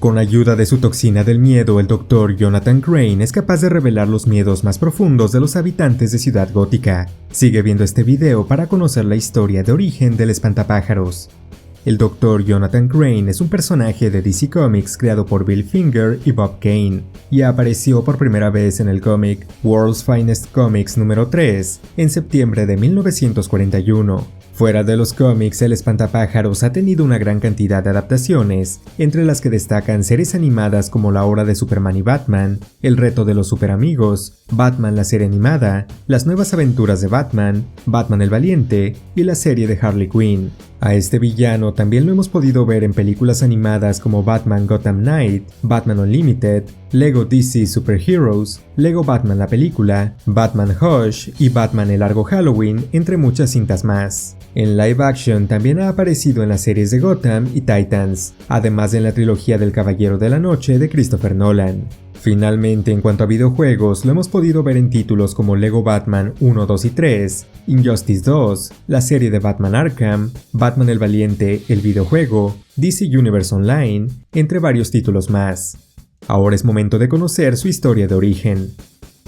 Con ayuda de su toxina del miedo, el Dr. Jonathan Crane es capaz de revelar los miedos más profundos de los habitantes de Ciudad Gótica. Sigue viendo este video para conocer la historia de origen del espantapájaros. El Dr. Jonathan Crane es un personaje de DC Comics creado por Bill Finger y Bob Kane, y apareció por primera vez en el cómic World's Finest Comics número 3 en septiembre de 1941. Fuera de los cómics, el espantapájaros ha tenido una gran cantidad de adaptaciones, entre las que destacan series animadas como La Hora de Superman y Batman, El Reto de los Superamigos, Batman la serie animada, Las Nuevas Aventuras de Batman, Batman el Valiente y la serie de Harley Quinn. A este villano también lo hemos podido ver en películas animadas como Batman Gotham Knight, Batman Unlimited, Lego DC Super Heroes, Lego Batman la película, Batman Hush y Batman el Largo Halloween, entre muchas cintas más. En live action también ha aparecido en las series de Gotham y Titans, además de en la trilogía del Caballero de la Noche de Christopher Nolan. Finalmente, en cuanto a videojuegos, lo hemos podido ver en títulos como Lego Batman 1, 2 y 3, Injustice 2, la serie de Batman Arkham, Batman el Valiente, el videojuego, DC Universe Online, entre varios títulos más. Ahora es momento de conocer su historia de origen.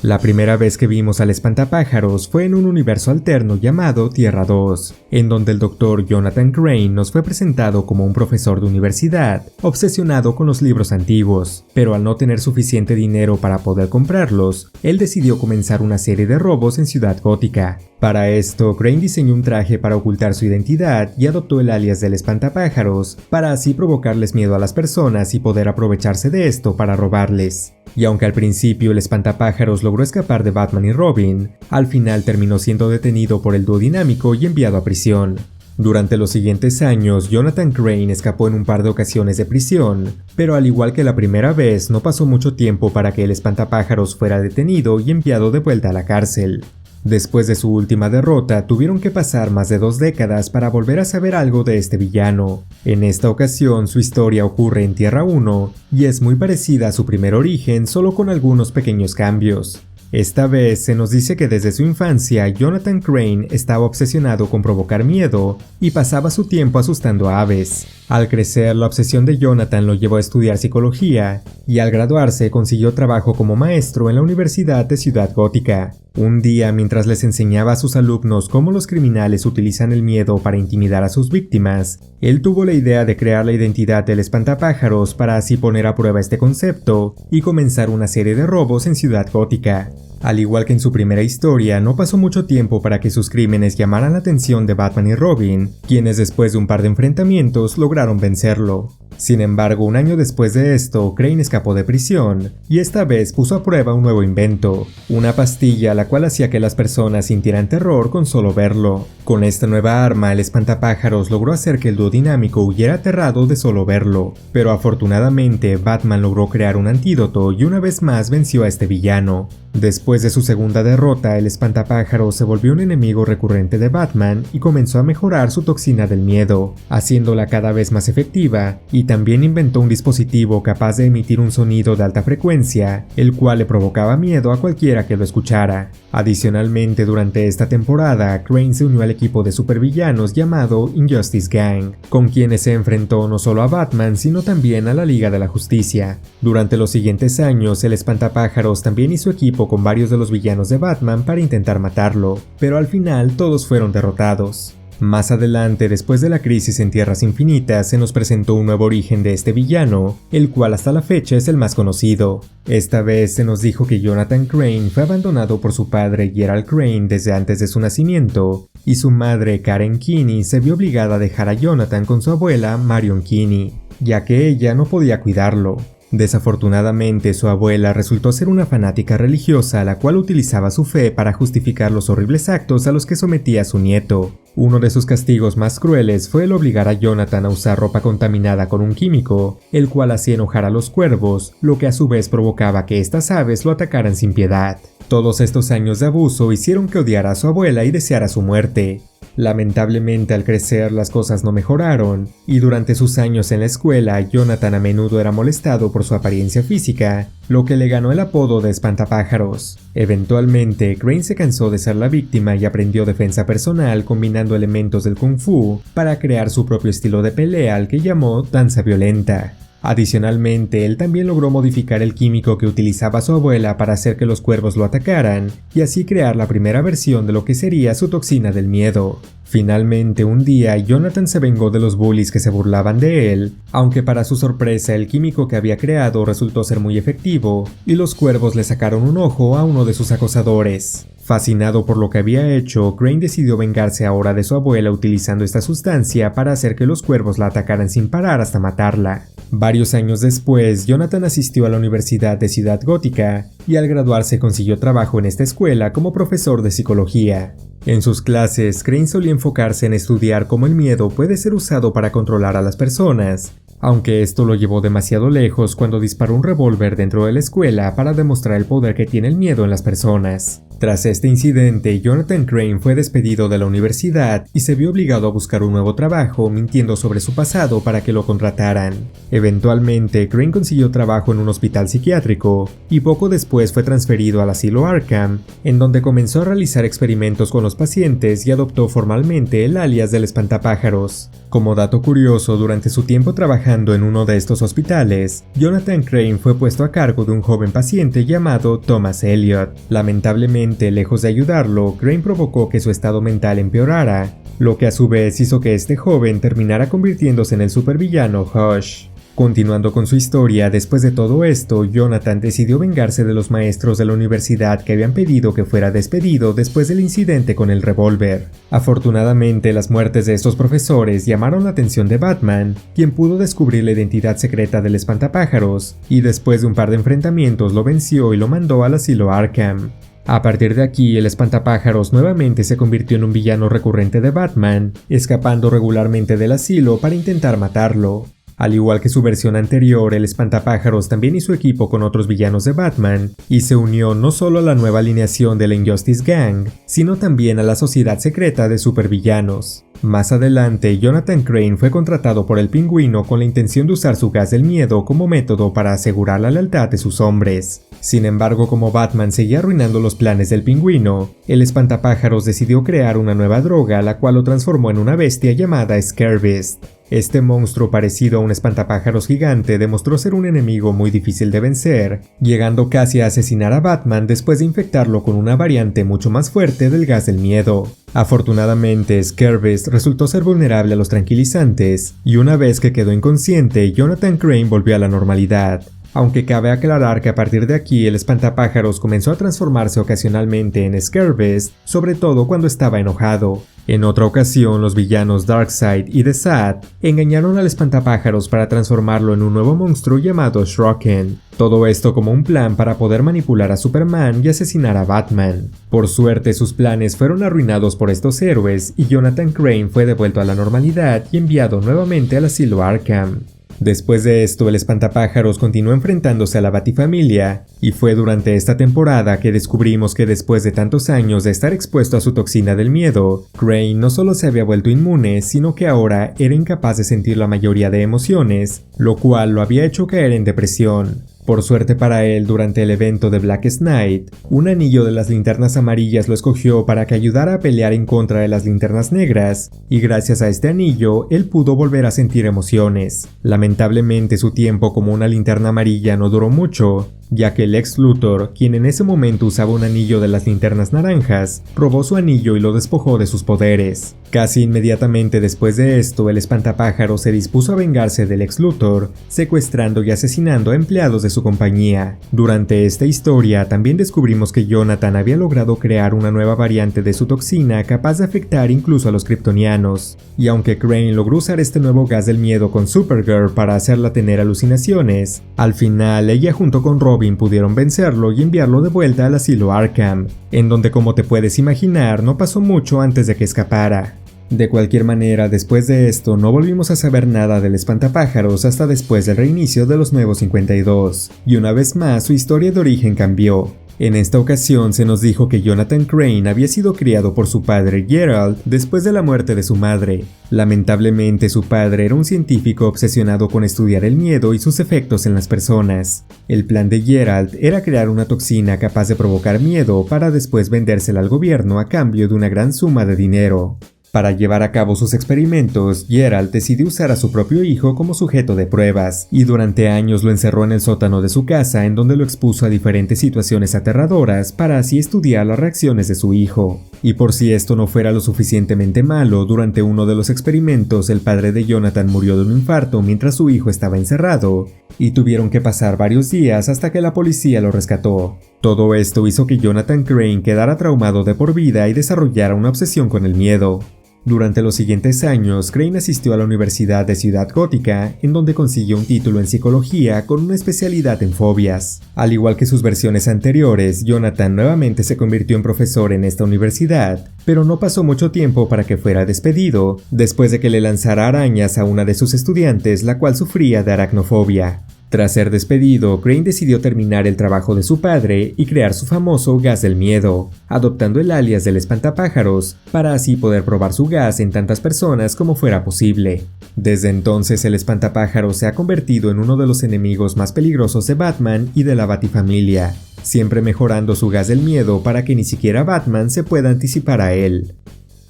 La primera vez que vimos al espantapájaros fue en un universo alterno llamado Tierra 2, en donde el Dr. Jonathan Crane nos fue presentado como un profesor de universidad, obsesionado con los libros antiguos, pero al no tener suficiente dinero para poder comprarlos, él decidió comenzar una serie de robos en Ciudad Gótica. Para esto, Crane diseñó un traje para ocultar su identidad y adoptó el alias del espantapájaros, para así provocarles miedo a las personas y poder aprovecharse de esto para robarles. Y aunque al principio el espantapájaros logró escapar de Batman y Robin, al final terminó siendo detenido por el dúo dinámico y enviado a prisión. Durante los siguientes años, Jonathan Crane escapó en un par de ocasiones de prisión, pero al igual que la primera vez, no pasó mucho tiempo para que el espantapájaros fuera detenido y enviado de vuelta a la cárcel. Después de su última derrota, tuvieron que pasar más de 2 décadas para volver a saber algo de este villano. En esta ocasión, su historia ocurre en Tierra 1 y es muy parecida a su primer origen, solo con algunos pequeños cambios. Esta vez se nos dice que desde su infancia, Jonathan Crane estaba obsesionado con provocar miedo y pasaba su tiempo asustando a aves. Al crecer, la obsesión de Jonathan lo llevó a estudiar psicología y al graduarse consiguió trabajo como maestro en la Universidad de Ciudad Gótica. Un día, mientras les enseñaba a sus alumnos cómo los criminales utilizan el miedo para intimidar a sus víctimas, él tuvo la idea de crear la identidad del espantapájaros para así poner a prueba este concepto y comenzar una serie de robos en Ciudad Gótica. Al igual que en su primera historia, no pasó mucho tiempo para que sus crímenes llamaran la atención de Batman y Robin, quienes después de un par de enfrentamientos lograron vencerlo. Sin embargo, un año después de esto, Crane escapó de prisión, y esta vez puso a prueba un nuevo invento, una pastilla la cual hacía que las personas sintieran terror con solo verlo. Con esta nueva arma, el espantapájaros logró hacer que el dúo dinámico huyera aterrado de solo verlo, pero afortunadamente Batman logró crear un antídoto y una vez más venció a este villano. Después de su segunda derrota, el espantapájaros se volvió un enemigo recurrente de Batman y comenzó a mejorar su toxina del miedo, haciéndola cada vez más efectiva, y también inventó un dispositivo capaz de emitir un sonido de alta frecuencia, el cual le provocaba miedo a cualquiera que lo escuchara. Adicionalmente, durante esta temporada, Crane se unió al equipo de supervillanos llamado Injustice Gang, con quienes se enfrentó no solo a Batman, sino también a la Liga de la Justicia. Durante los siguientes años, el espantapájaros también hizo equipo con varios de los villanos de Batman para intentar matarlo, pero al final todos fueron derrotados. Más adelante, después de la crisis en Tierras Infinitas, se nos presentó un nuevo origen de este villano, el cual hasta la fecha es el más conocido. Esta vez se nos dijo que Jonathan Crane fue abandonado por su padre Gerald Crane desde antes de su nacimiento, y su madre Karen Kinney se vio obligada a dejar a Jonathan con su abuela Marion Kinney, ya que ella no podía cuidarlo. Desafortunadamente, su abuela resultó ser una fanática religiosa la cual utilizaba su fe para justificar los horribles actos a los que sometía a su nieto. Uno de sus castigos más crueles fue el obligar a Jonathan a usar ropa contaminada con un químico, el cual hacía enojar a los cuervos, lo que a su vez provocaba que estas aves lo atacaran sin piedad. Todos estos años de abuso hicieron que odiara a su abuela y deseara su muerte. Lamentablemente, al crecer las cosas no mejoraron, y durante sus años en la escuela, Jonathan a menudo era molestado por su apariencia física, lo que le ganó el apodo de espantapájaros. Eventualmente, Crane se cansó de ser la víctima y aprendió defensa personal combinando elementos del Kung Fu para crear su propio estilo de pelea al que llamó danza violenta. Adicionalmente, él también logró modificar el químico que utilizaba su abuela para hacer que los cuervos lo atacaran, y así crear la primera versión de lo que sería su toxina del miedo. Finalmente, un día, Jonathan se vengó de los bullies que se burlaban de él, aunque para su sorpresa el químico que había creado resultó ser muy efectivo, y los cuervos le sacaron un ojo a uno de sus acosadores. Fascinado por lo que había hecho, Crane decidió vengarse ahora de su abuela utilizando esta sustancia para hacer que los cuervos la atacaran sin parar hasta matarla. Varios años después, Jonathan asistió a la Universidad de Ciudad Gótica y al graduarse consiguió trabajo en esta escuela como profesor de psicología. En sus clases, Crane solía enfocarse en estudiar cómo el miedo puede ser usado para controlar a las personas, aunque esto lo llevó demasiado lejos cuando disparó un revólver dentro de la escuela para demostrar el poder que tiene el miedo en las personas. Tras este incidente, Jonathan Crane fue despedido de la universidad y se vio obligado a buscar un nuevo trabajo mintiendo sobre su pasado para que lo contrataran. Eventualmente, Crane consiguió trabajo en un hospital psiquiátrico y poco después fue transferido al asilo Arkham, en donde comenzó a realizar experimentos con los pacientes y adoptó formalmente el alias del espantapájaros. Como dato curioso, durante su tiempo trabajando en uno de estos hospitales, Jonathan Crane fue puesto a cargo de un joven paciente llamado Thomas Elliot. Lamentablemente, lejos de ayudarlo, Crane provocó que su estado mental empeorara, lo que a su vez hizo que este joven terminara convirtiéndose en el supervillano Hush. Continuando con su historia, después de todo esto, Jonathan decidió vengarse de los maestros de la universidad que habían pedido que fuera despedido después del incidente con el revólver. Afortunadamente, las muertes de estos profesores llamaron la atención de Batman, quien pudo descubrir la identidad secreta del espantapájaros, y después de un par de enfrentamientos lo venció y lo mandó al asilo Arkham. A partir de aquí, el espantapájaros nuevamente se convirtió en un villano recurrente de Batman, escapando regularmente del asilo para intentar matarlo. Al igual que su versión anterior, el espantapájaros también hizo equipo con otros villanos de Batman y se unió no solo a la nueva alineación de la Injustice Gang, sino también a la sociedad secreta de supervillanos. Más adelante, Jonathan Crane fue contratado por el Pingüino con la intención de usar su gas del miedo como método para asegurar la lealtad de sus hombres. Sin embargo, como Batman seguía arruinando los planes del Pingüino, el espantapájaros decidió crear una nueva droga, la cual lo transformó en una bestia llamada Scarebeast. Este monstruo parecido a un espantapájaros gigante demostró ser un enemigo muy difícil de vencer, llegando casi a asesinar a Batman después de infectarlo con una variante mucho más fuerte del gas del miedo. Afortunadamente, Scarebeast resultó ser vulnerable a los tranquilizantes, y una vez que quedó inconsciente, Jonathan Crane volvió a la normalidad. Aunque cabe aclarar que a partir de aquí el espantapájaros comenzó a transformarse ocasionalmente en Scarebeast, sobre todo cuando estaba enojado. En otra ocasión, los villanos Darkseid y The Sad engañaron al espantapájaros para transformarlo en un nuevo monstruo llamado Shrocken. Todo esto como un plan para poder manipular a Superman y asesinar a Batman. Por suerte, sus planes fueron arruinados por estos héroes y Jonathan Crane fue devuelto a la normalidad y enviado nuevamente al asilo Arkham. Después de esto, el espantapájaros continuó enfrentándose a la Batifamilia, y fue durante esta temporada que descubrimos que después de tantos años de estar expuesto a su toxina del miedo, Crane no solo se había vuelto inmune, sino que ahora era incapaz de sentir la mayoría de emociones, lo cual lo había hecho caer en depresión. Por suerte para él, durante el evento de Blackest Night, un anillo de las linternas amarillas lo escogió para que ayudara a pelear en contra de las linternas negras, y gracias a este anillo, él pudo volver a sentir emociones. Lamentablemente, su tiempo como una linterna amarilla no duró mucho, ya que Lex Luthor, quien en ese momento usaba un anillo de las linternas naranjas, robó su anillo y lo despojó de sus poderes. Casi inmediatamente después de esto, el espantapájaros se dispuso a vengarse de Lex Luthor, secuestrando y asesinando a empleados de su compañía. Durante esta historia, también descubrimos que Jonathan había logrado crear una nueva variante de su toxina capaz de afectar incluso a los kryptonianos. Y aunque Crane logró usar este nuevo gas del miedo con Supergirl para hacerla tener alucinaciones, al final ella junto con Robin pudieron vencerlo y enviarlo de vuelta al asilo Arkham, en donde, como te puedes imaginar, no pasó mucho antes de que escapara. De cualquier manera, después de esto no volvimos a saber nada del espantapájaros hasta después del reinicio de los Nuevos 52, y una vez más su historia de origen cambió. En esta ocasión se nos dijo que Jonathan Crane había sido criado por su padre Gerald después de la muerte de su madre. Lamentablemente, su padre era un científico obsesionado con estudiar el miedo y sus efectos en las personas. El plan de Gerald era crear una toxina capaz de provocar miedo para después vendérsela al gobierno a cambio de una gran suma de dinero. Para llevar a cabo sus experimentos, Gerald decidió usar a su propio hijo como sujeto de pruebas, y durante años lo encerró en el sótano de su casa, en donde lo expuso a diferentes situaciones aterradoras para así estudiar las reacciones de su hijo. Y por si esto no fuera lo suficientemente malo, durante uno de los experimentos el padre de Jonathan murió de un infarto mientras su hijo estaba encerrado, y tuvieron que pasar varios días hasta que la policía lo rescató. Todo esto hizo que Jonathan Crane quedara traumado de por vida y desarrollara una obsesión con el miedo. Durante los siguientes años, Crane asistió a la Universidad de Ciudad Gótica, en donde consiguió un título en psicología con una especialidad en fobias. Al igual que sus versiones anteriores, Jonathan nuevamente se convirtió en profesor en esta universidad, pero no pasó mucho tiempo para que fuera despedido, después de que le lanzara arañas a una de sus estudiantes, la cual sufría de aracnofobia. Tras ser despedido, Crane decidió terminar el trabajo de su padre y crear su famoso gas del miedo, adoptando el alias del espantapájaros, para así poder probar su gas en tantas personas como fuera posible. Desde entonces el espantapájaros se ha convertido en uno de los enemigos más peligrosos de Batman y de la Batifamilia, siempre mejorando su gas del miedo para que ni siquiera Batman se pueda anticipar a él.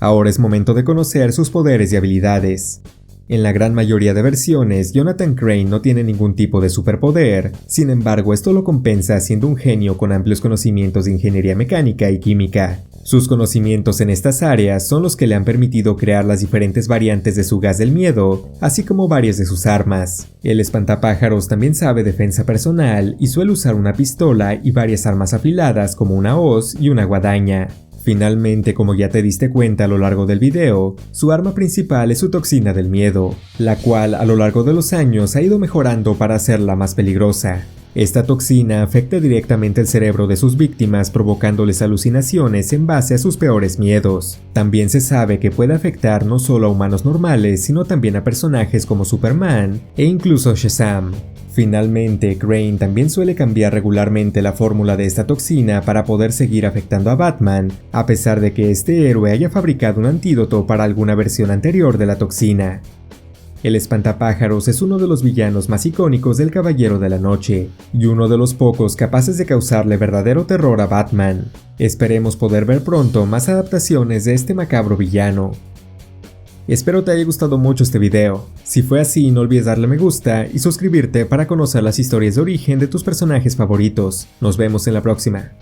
Ahora es momento de conocer sus poderes y habilidades. En la gran mayoría de versiones, Jonathan Crane no tiene ningún tipo de superpoder, sin embargo esto lo compensa siendo un genio con amplios conocimientos de ingeniería mecánica y química. Sus conocimientos en estas áreas son los que le han permitido crear las diferentes variantes de su gas del miedo, así como varias de sus armas. El espantapájaros también sabe defensa personal y suele usar una pistola y varias armas afiladas como una hoz y una guadaña. Finalmente, como ya te diste cuenta a lo largo del video, su arma principal es su toxina del miedo, la cual a lo largo de los años ha ido mejorando para hacerla más peligrosa. Esta toxina afecta directamente el cerebro de sus víctimas, provocándoles alucinaciones en base a sus peores miedos. También se sabe que puede afectar no solo a humanos normales, sino también a personajes como Superman e incluso Shazam. Finalmente, Crane también suele cambiar regularmente la fórmula de esta toxina para poder seguir afectando a Batman, a pesar de que este héroe haya fabricado un antídoto para alguna versión anterior de la toxina. El espantapájaros es uno de los villanos más icónicos del Caballero de la Noche, y uno de los pocos capaces de causarle verdadero terror a Batman. Esperemos poder ver pronto más adaptaciones de este macabro villano. Espero te haya gustado mucho este video. Si fue así, no olvides darle me gusta y suscribirte para conocer las historias de origen de tus personajes favoritos. Nos vemos en la próxima.